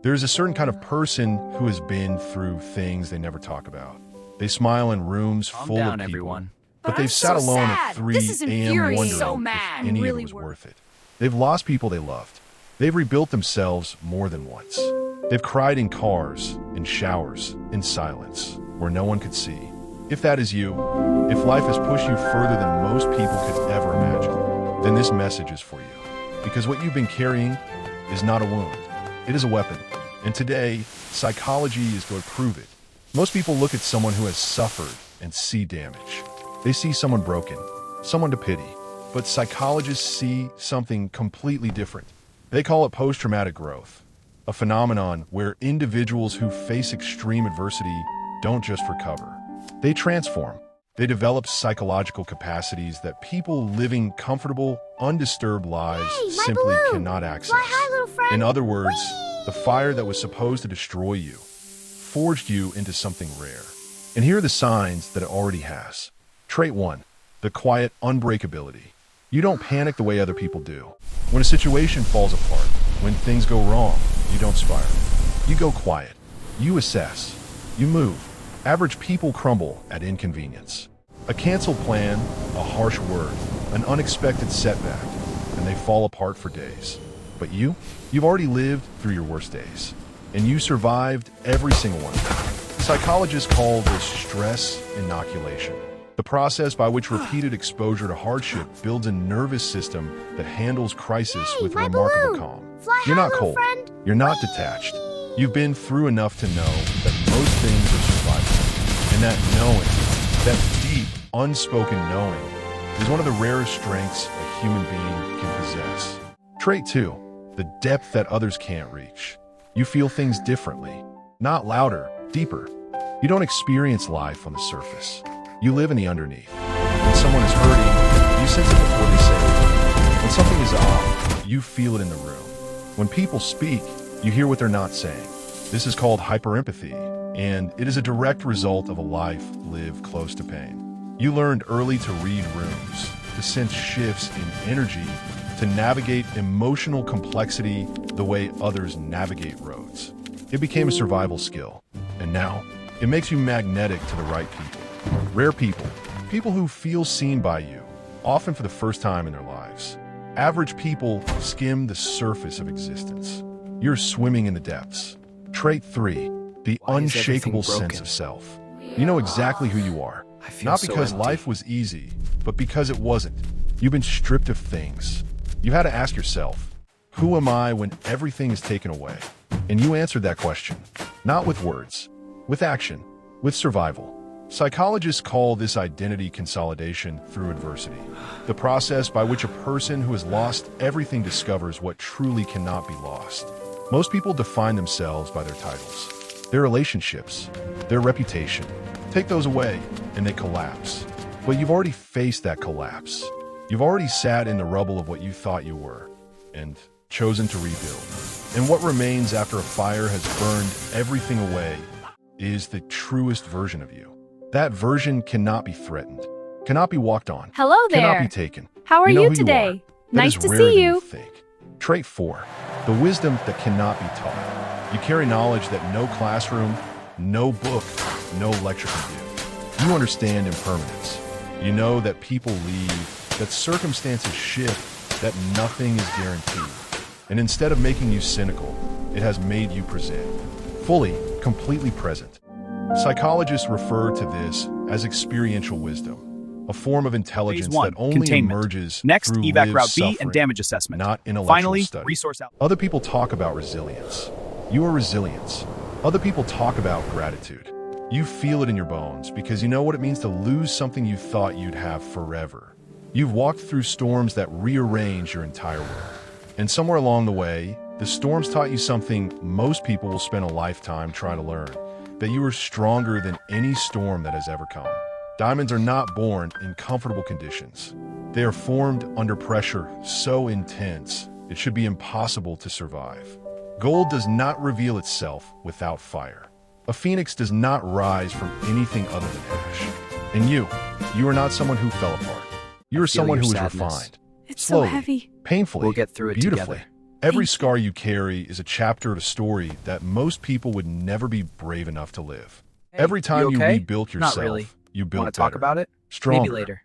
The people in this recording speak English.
There's a certain kind of person who has been through things they never talk about. They smile in rooms full of people, everyone. but they've sat alone at 3 a.m. wondering if any of it was worth it. They've lost people they loved. They've rebuilt themselves more than once. They've cried in cars, in showers, in silence, where no one could see. If that is you, if life has pushed you further than most people could ever imagine, then this message is for you. Because what you've been carrying is not a wound. It is a weapon. And today, psychology is going to prove it. Most people look at someone who has suffered and see damage. They see someone broken, someone to pity. But psychologists see something completely different. They call it post-traumatic growth, a phenomenon where individuals who face extreme adversity don't just recover. They transform. They develop psychological capacities that people living comfortable, undisturbed lives simply cannot access. Fly high, little friend. In other words, the fire that was supposed to destroy you forged you into something rare. And here are the signs that it already has. Trait 1, the quiet unbreakability. You don't panic the way other people do. When a situation falls apart, when things go wrong, you don't spiral. You go quiet. You assess. You move. Average people crumble at inconvenience. A canceled plan, a harsh word, an unexpected setback, and they fall apart for days. But you've already lived through your worst days, and you survived every single one. Psychologists call this stress inoculation, the process by which repeated exposure to hardship builds a nervous system that handles crisis with remarkable calm. You're not cold. You're not detached. You've been through enough to know that most things are survivable. And that knowing, that deep, unspoken knowing, is one of the rarest strengths a human being can possess. Trait 2, the depth that others can't reach. You feel things differently, not louder, deeper. You don't experience life on the surface. You live in the underneath. When someone is hurting, you sense it before they say it. When something is off, you feel it in the room. When people speak, you hear what they're not saying. This is called hyperempathy, and it is a direct result of a life lived close to pain. You learned early to read rooms, to sense shifts in energy, to navigate emotional complexity the way others navigate roads. It became a survival skill, and now it makes you magnetic to the right people. Rare people, people who feel seen by you, often for the first time in their lives. Average people skim the surface of existence. You're swimming in the depths. Trait 3, the unshakable sense of self. You know exactly who you are. Not because life was easy, but because it wasn't. You've been stripped of things. You had to ask yourself, who am I when everything is taken away? And you answered that question, not with words, with action, with survival. Psychologists call this identity consolidation through adversity, the process by which a person who has lost everything discovers what truly cannot be lost. Most people define themselves by their titles, their relationships, their reputation. Take those away, and they collapse. But you've already faced that collapse. You've already sat in the rubble of what you thought you were, and chosen to rebuild. And what remains after a fire has burned everything away is the truest version of you. That version cannot be threatened, cannot be walked on, Hello there. cannot be taken. How are You know you who today? are. That Nice is to rarer see than you. Think. Trait 4, the wisdom that cannot be taught. You carry knowledge that no classroom, no book, no lecture can give. You understand impermanence. You know that people leave, that circumstances shift, that nothing is guaranteed. And instead of making you cynical, it has made you present, fully, completely present. Psychologists refer to this as experiential wisdom, a form of intelligence Phase 1, that only containment. emerges Next, through evac lived route B and suffering, damage assessment. not intellectual Finally, study. resource out. Other people talk about resilience. You are resilience. Other people talk about gratitude. You feel it in your bones because you know what it means to lose something you thought you'd have forever. You've walked through storms that rearrange your entire world. And somewhere along the way, the storms taught you something most people will spend a lifetime trying to learn, that you are stronger than any storm that has ever come. Diamonds are not born in comfortable conditions. They are formed under pressure so intense, it should be impossible to survive. Gold does not reveal itself without fire. A phoenix does not rise from anything other than ash. And you are not someone who fell apart. You are someone who is refined. It's so Slowly, heavy. painfully, We'll get through it beautifully. together. Every scar you carry is a chapter of a story that most people would never be brave enough to live. Hey, Every time you okay? rebuilt Not yourself, really. you Want built to talk better, about it? Maybe stronger, later.